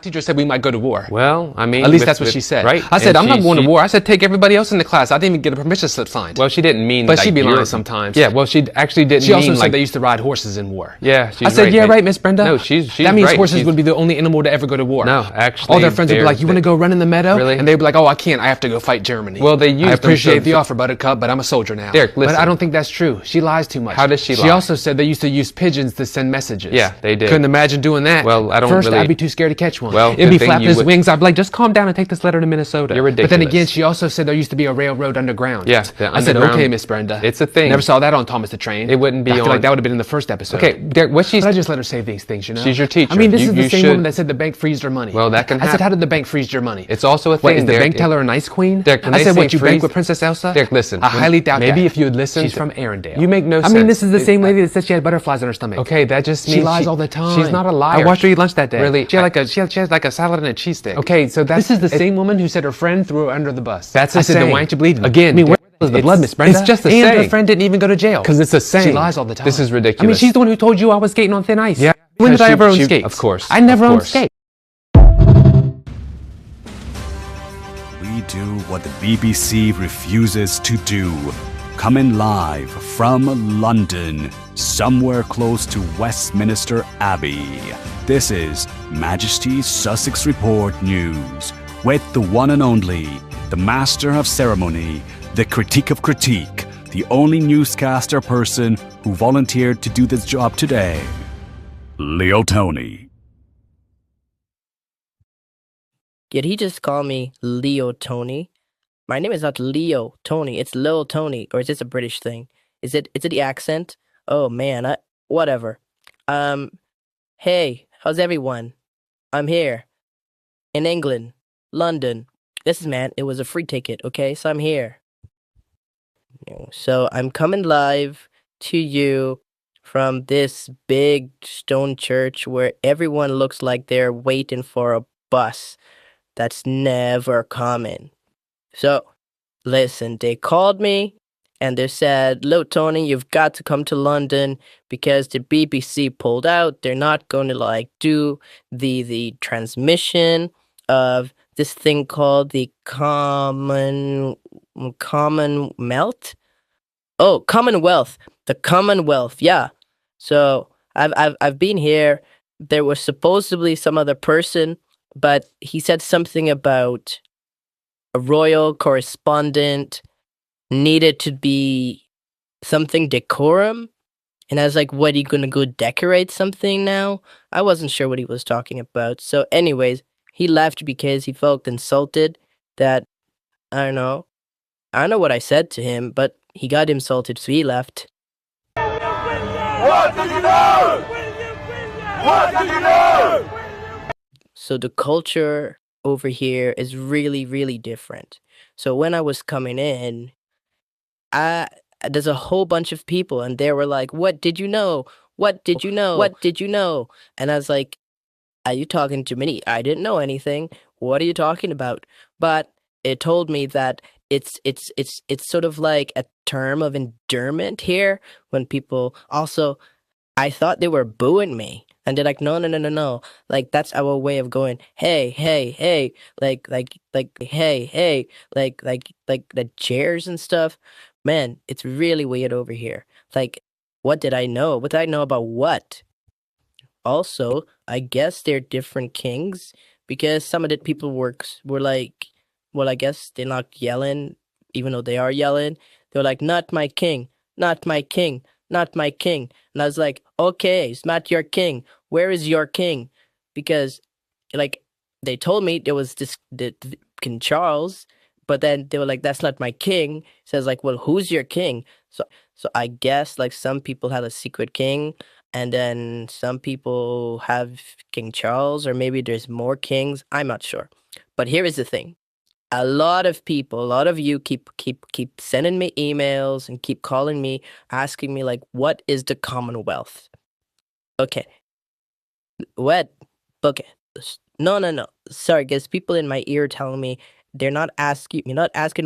Teacher said we might go to war. Well, I mean, at least that's what she said. Right? I said, I'm not going to war. I said, take everybody else in the class. I didn't even get a permission slip signed. Well, she didn't mean. But she'd be lying sometimes. Yeah, well, she actually didn't. She mean also said like they used to ride horses in war. Yeah, she's I said, right. yeah, right, Miss Brenda. No, she's that means right. horses would be the only animal to ever go to war. No, actually, all their friends would be like, "You want to go run in the meadow?" Really? And they'd be like, "Oh, I can't. I have to go fight Germany." Well, they used. I appreciate the offer, Buttercup, but I'm a soldier now. Derek, listen. But I don't think that's true. She lies too much. How does she lie? She also said they used to use pigeons to send messages. Yeah, they did. Couldn't imagine doing that. Well, I don't First, really. I'd be too scared to catch one. Well, it'd be flapping his wings. I'd be like, "Just calm down and take this letter to Minnesota." You're ridiculous. But then again, she also said there used to be a railroad underground. Yeah, I said, "Okay, Miss Brenda. It's a thing." Never saw that on Thomas the Train. It wouldn't be I feel on. like that would have been in the first episode. Okay, Derek, what she's. But I just let her say these things, you know. She's your teacher. I mean, this is the you same should. woman that said the bank freezed her money. Well, that can happen. I said, "How did the bank freeze your money?" It's also a thing. What, is the Derek, bank teller a nice queen? Derek, I said, "What, you bank with Princess Elsa?" Derek, listen. I highly doubt that. Maybe if you had listened. She's from Arendelle. You make no sense. I mean, this is the same lady that said she had butterflies in her stomach. Okay, that just means she lies all the time. She's not a liar. I watched her eat lunch that day. Really? She had like a salad and a cheese stick. Okay, so this is the same woman who said her friend threw her under the bus. That's I said, "Then why aren't you bleeding?" Again, I mean, where was the blood, Miss Brenda? It's just a and saying. her friend didn't even go to jail. Because it's a saying. She lies all the time. This is ridiculous. I mean, she's the one who told you I was skating on thin ice. Yeah. When did I ever own she, skates? Of course. I never owned skates. We do what the BBC refuses to do. coming live from London, somewhere close to Westminster Abbey. This is Majesty's Sussex Report News with the one and only, the master of ceremony, the critique of critique, the only newscaster person who volunteered to do this job today, Leo Tony. Did he just call me Leo Tony? My name is not Leo Tony, it's Lil Tony, or is this a British thing? Is it the accent? Oh man, whatever. Hey, how's everyone? I'm here. In England. London. Listen man, it was a free ticket, okay? So I'm here. So I'm coming live to you from this big stone church where everyone looks like they're waiting for a bus that's never coming. So, listen, they called me and they said, "Look, Tony, you've got to come to London because the BBC pulled out. They're not going to do the transmission of this thing called the Commonwealth. Oh, Commonwealth. The Commonwealth. Yeah. So I've been here. There was supposedly some other person, but he said something about a royal correspondent needed to be something decorum. And I was like, what, are you going to go decorate something now? I wasn't sure what he was talking about. So anyways, he left because he felt insulted that, I don't know what I said to him, but he got insulted, so he left. What did you do? What did you do? So the culture over here is really, really different. So when I was coming in, there's a whole bunch of people and they were like, what did you know? What did you know? What did you know? And I was like, are you talking to me? I didn't know anything. What are you talking about? But it told me that it's sort of like a term of endearment here when people also, I thought they were booing me. And they're like, no. Like, that's our way of going, hey, like, hey, like the chairs and stuff. Man, it's really weird over here. Like, what did I know? What did I know about what? Also, I guess they're different kings because some of the people were like, well, I guess they're not yelling, even though they are yelling. They're like, not my king, not my king, not my king. And I was like, okay, it's not your king. Where is your king? Because, like, they told me there was this King Charles, but then they were like, that's not my king. So I was like, well, who's your king? So I guess, like, some people have a secret king, and then some people have King Charles, or maybe there's more kings. I'm not sure. But here is the thing. A lot of people, a lot of you keep sending me emails and keep calling me, asking me, like, what is the Commonwealth? Okay. What? Okay. No. Sorry, guys. People in my ear telling me you're not asking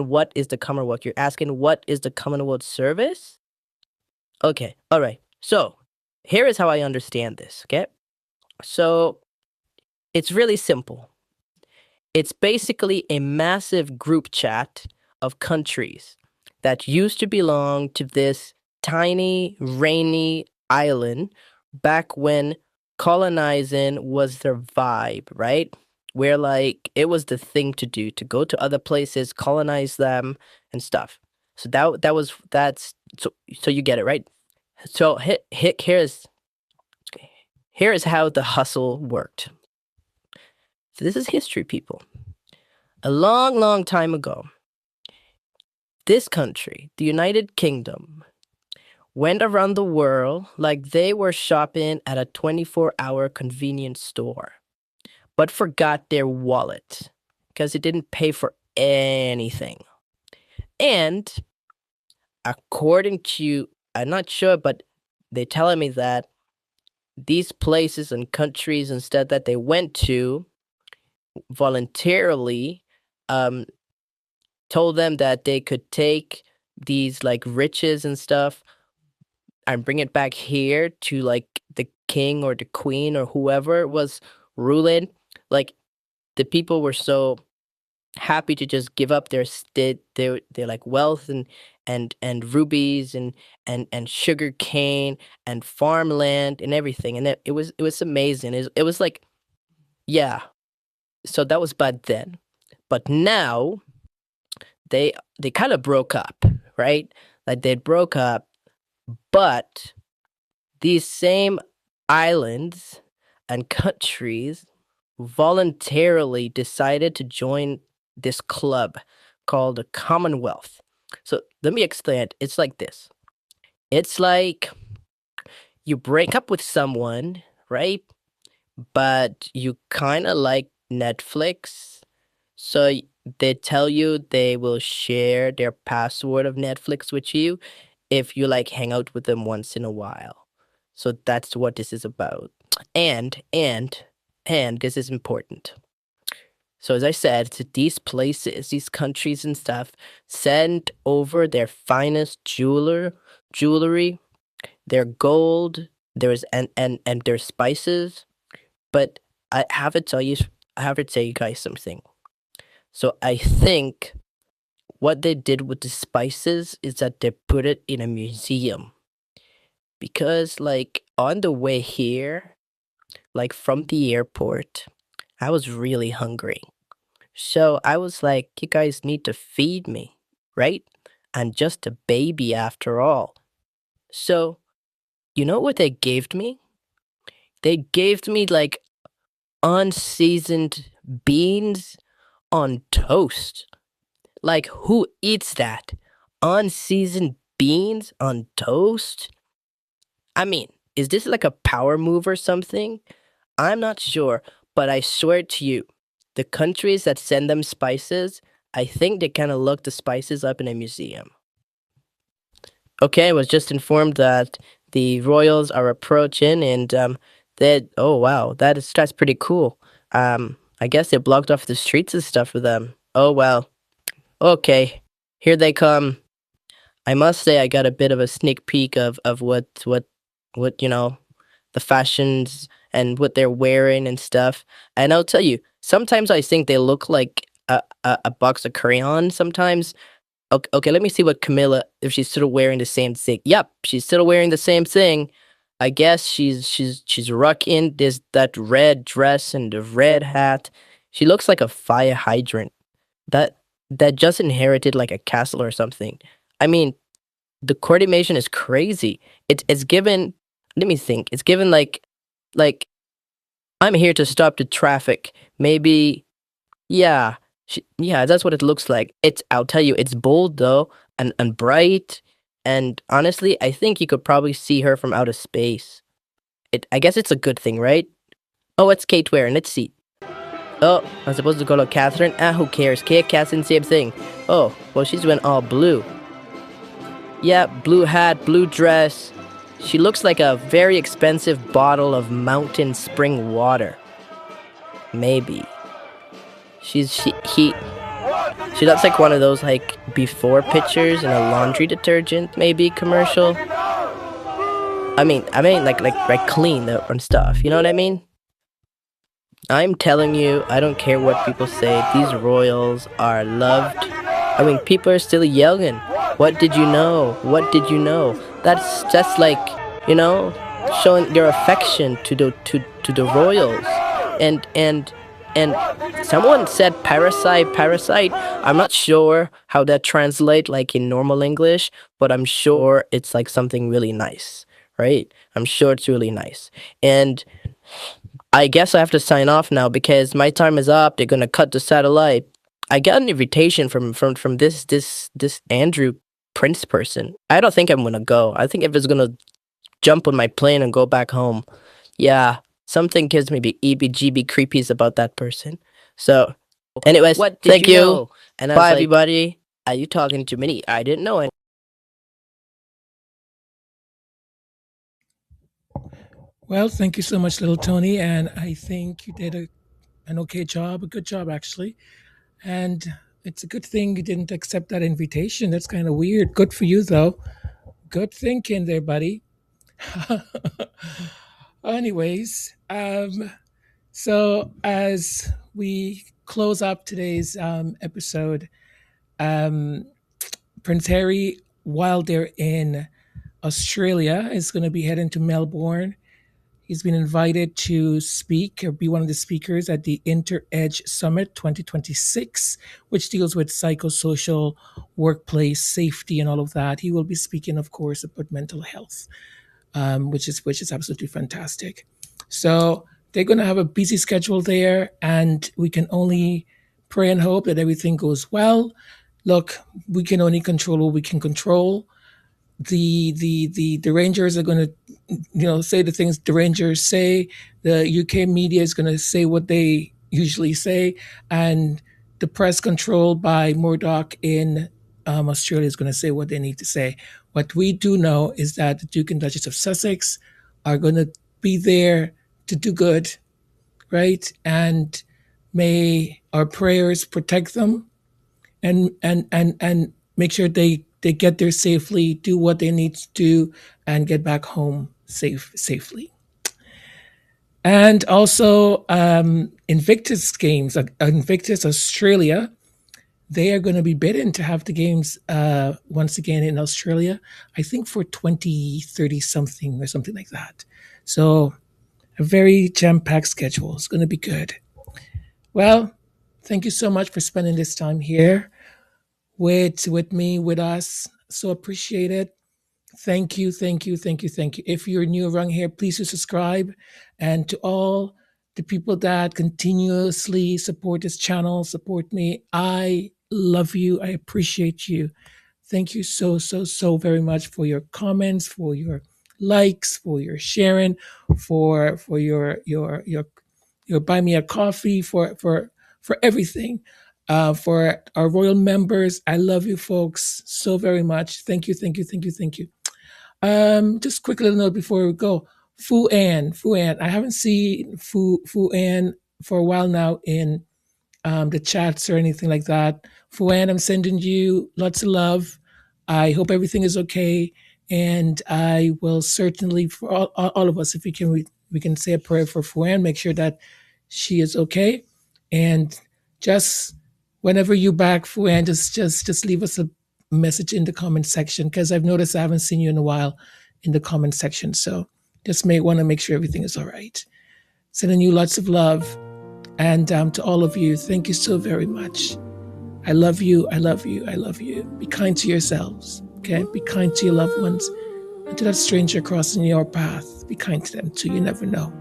what is the Commonwealth. You're asking what is the Commonwealth Service? Okay. All right. So here is how I understand this. Okay. So it's really simple. It's basically a massive group chat of countries that used to belong to this tiny, rainy island back when colonizing was their vibe, right? Where, like, it was the thing to do, to go to other places, colonize them and stuff. So so you get it, right? So here is how the hustle worked. So this is history, people. A long, long time ago, this country, the United Kingdom, went around the world like they were shopping at a 24-hour convenience store, but forgot their wallet because it didn't pay for anything. And according to, I'm not sure, but they're telling me that these places and countries instead that they went to voluntarily told them that they could take these, like, riches and stuff and bring it back here to, like, the king or the queen or whoever was ruling. Like, the people were so happy to just give up their like wealth and rubies and sugar cane and farmland and everything, and it was amazing. It was like, yeah. So that was bad then, but now they kind of broke up, right? Like they broke up, but these same islands and countries voluntarily decided to join this club called the Commonwealth. So let me explain it. It's like this. It's like you break up with someone, right? But you kind of like Netflix. So they tell you they will share their password of Netflix with you if you like hang out with them once in a while. So that's what this is about. And this is important. So as I said, to these places, these countries and stuff, send over their finest jewelry, their gold, there's and their spices. But I have to tell you guys something. So I think what they did with the spices is that they put it in a museum. Because like on the way here, like from the airport, I was really hungry. So I was like, you guys need to feed me, right? I'm just a baby after all. So, you know what they gave me? They gave me like unseasoned beans on toast. Like, who eats that? Unseasoned beans on toast? I mean, is this like a power move or something? I'm not sure, but I swear to you, the countries that send them spices, I think they kind of look the spices up in a museum. Okay, I was just informed that the royals are approaching, and oh wow, that's pretty cool. I guess they blocked off the streets and stuff for them. Oh well. Okay, here they come. I must say I got a bit of a sneak peek of what the fashions and what they're wearing and stuff. And I'll tell you, sometimes I think they look like a box of crayons sometimes. Okay, let me see what Camilla, if she's still wearing the same thing. Yep, she's still wearing the same thing. I guess she's rocking that red dress and the red hat. She looks like a fire hydrant that just inherited like a castle or something. I mean, the coordination is crazy. It's given. Let me think. It's given like I'm here to stop the traffic. Maybe, yeah, yeah. That's what it looks like. I'll tell you, it's bold though, and bright. And honestly, I think you could probably see her from outer space. I guess it's a good thing, right? Oh, what's Kate wearing? Let's see. Oh, I'm supposed to call her Catherine. Ah, who cares? Kate, Catherine, same thing. Oh, well, she's wearing all blue. Yeah, blue hat, blue dress. She looks like a very expensive bottle of mountain spring water. Maybe. She looks like one of those like before pictures in a laundry detergent maybe commercial. I mean like clean and stuff. You know what I mean? I'm telling you, I don't care what people say. These royals are loved. I mean, people are still yelling. What did you know? What did you know? That's just like, showing their affection to the royals. And someone said parasite. I'm not sure how that translates like in normal English, but I'm sure it's like something really nice, right? I'm sure it's really nice. And I guess I have to sign off now because my time is up. They're gonna cut the satellite. I got an invitation from this Andrew Prince person. I don't think I'm gonna go. I think if it's gonna jump on my plane and go back home, yeah, something gives me the EBGB creepies about that person. So, anyways, thank you. And bye, everybody. Are you talking to me? I didn't know it. Well, thank you so much, little Tony, and I think you did an okay job, a good job actually. And it's a good thing you didn't accept that invitation. That's kind of weird. Good for you, though. Good thinking there, buddy. Anyways, so as we close up today's episode, Prince Harry while they're in Australia, is going to be heading to Melbourne. He's been invited to speak or be one of the speakers at the Inter-Edge Summit 2026, which deals with psychosocial workplace safety and all of that. He will be speaking, of course, about mental health, which is absolutely fantastic. So they're going to have a busy schedule there, and we can only pray and hope that everything goes well. Look, we can only control what we can control. The Rangers are going to, say the things the Rangers say. The UK media is going to say what they usually say, and the press controlled by Murdoch in Australia is going to say what they need to say. What we do know is that the Duke and Duchess of Sussex are going to be there to do good, right? And may our prayers protect them, and make sure they get there safely, do what they need to do, and get back home safely. And also, Invictus Games, Invictus Australia, they are going to be bidding to have the games once again in Australia, I think for 2030 something or something like that. So a very jam-packed schedule. It's going to be good. Well, thank you so much for spending this time here with me, with us. So appreciate it. Thank you. If you're new around here, please do subscribe. And to all the people that continuously support this channel, support me, I love you. I appreciate you. Thank you so very much for your comments, for your likes, for your sharing, for your buy me a coffee, for everything. For our royal members, I love you folks so very much. Thank you. Just quick little note before we go. Fu An, I haven't seen Fu An for a while now in the chats or anything like that. Fu An, I'm sending you lots of love. I hope everything is okay, and I will certainly, for all of us, if we can say a prayer for Fu An, make sure that she is okay, and just whenever you back Fu An, just leave us a message in the comment section, because I've noticed I haven't seen you in a while in the comment section. So just want to make sure everything is all right. Sending you lots of love, and to all of you, thank you so very much. I love you. Be kind to yourselves, okay? Be kind to your loved ones, and to that stranger crossing your path. Be kind to them too. You never know.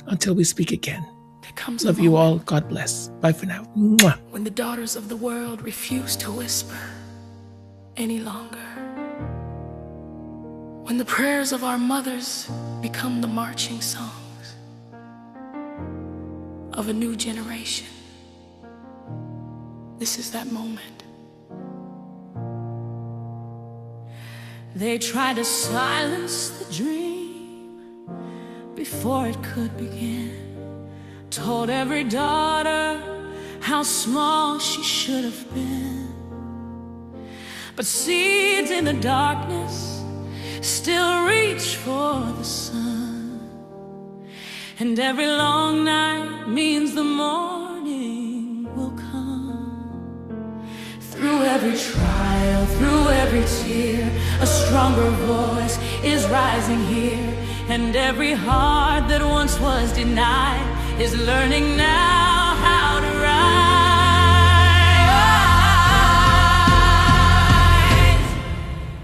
Until we speak again. Love you all. God bless. Bye for now. Mwah. When the daughters of the world refuse to whisper any longer. When the prayers of our mothers become the marching songs of a new generation. This is that moment. They tried to silence the dream before it could begin. Told every daughter how small she should have been. But seeds in the darkness still reach for the sun. And every long night means the morning will come. Through every trial, through every tear, a stronger voice is rising here. And every heart that once was denied is learning now how to rise.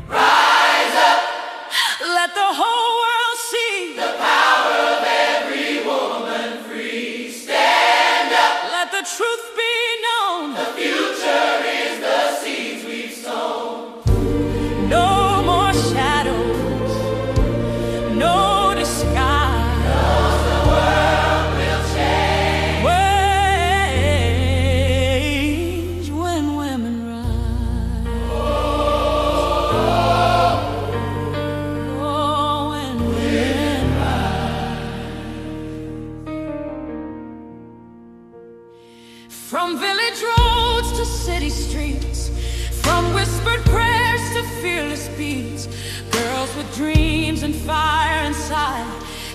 Rise up. Let the whole world see the power of every woman free. Stand up. Let the truth be known. The future is the seeds we've sown. No more shadows. No disguise. From village roads to city streets, from whispered prayers to fearless beats, girls with dreams and fire inside,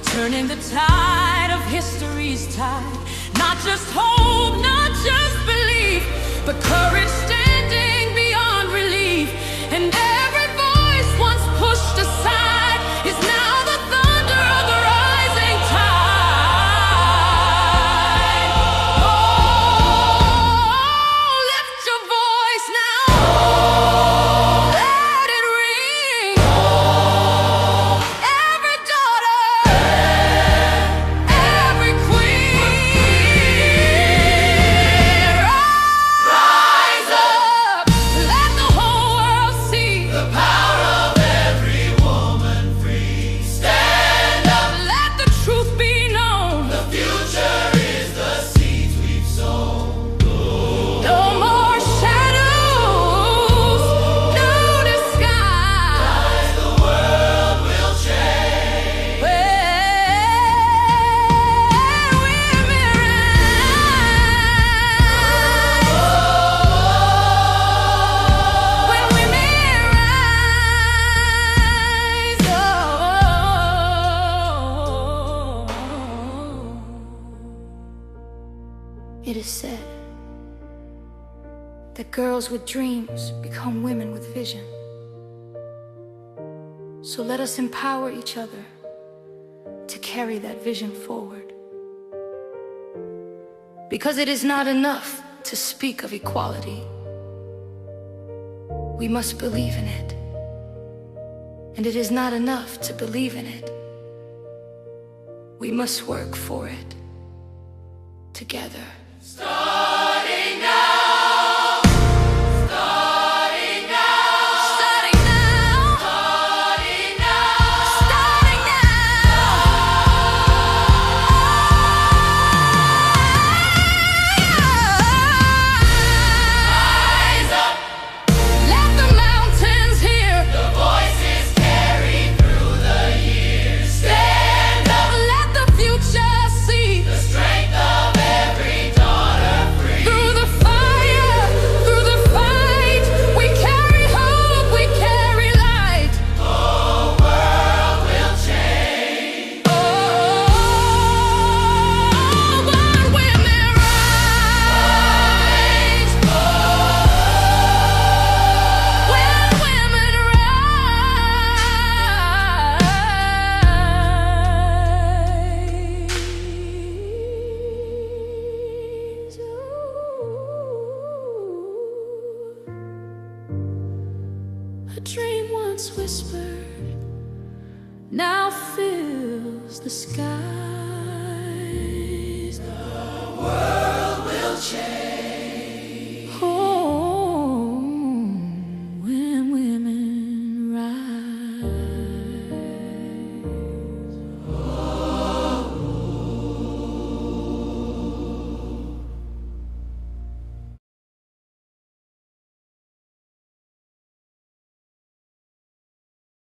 turning the tide of history's tide. Not just hope, not just belief, but courage standing beyond relief. And every It is said that girls with dreams become women with vision. So let us empower each other to carry that vision forward. Because it is not enough to speak of equality. We must believe in it. And it is not enough to believe in it. We must work for it together. Starting now. Starting now. Starting now. Starting now. Starting now. Rise up. Let the mountains hear the voices carried through the years. Stand up. Let the future see the strength of every daughter free. Through the fire, through the fight, we carry hope, we carry light. The world will change. Oh, born women rise. When women rise. A dream once whispered now fills the skies. The world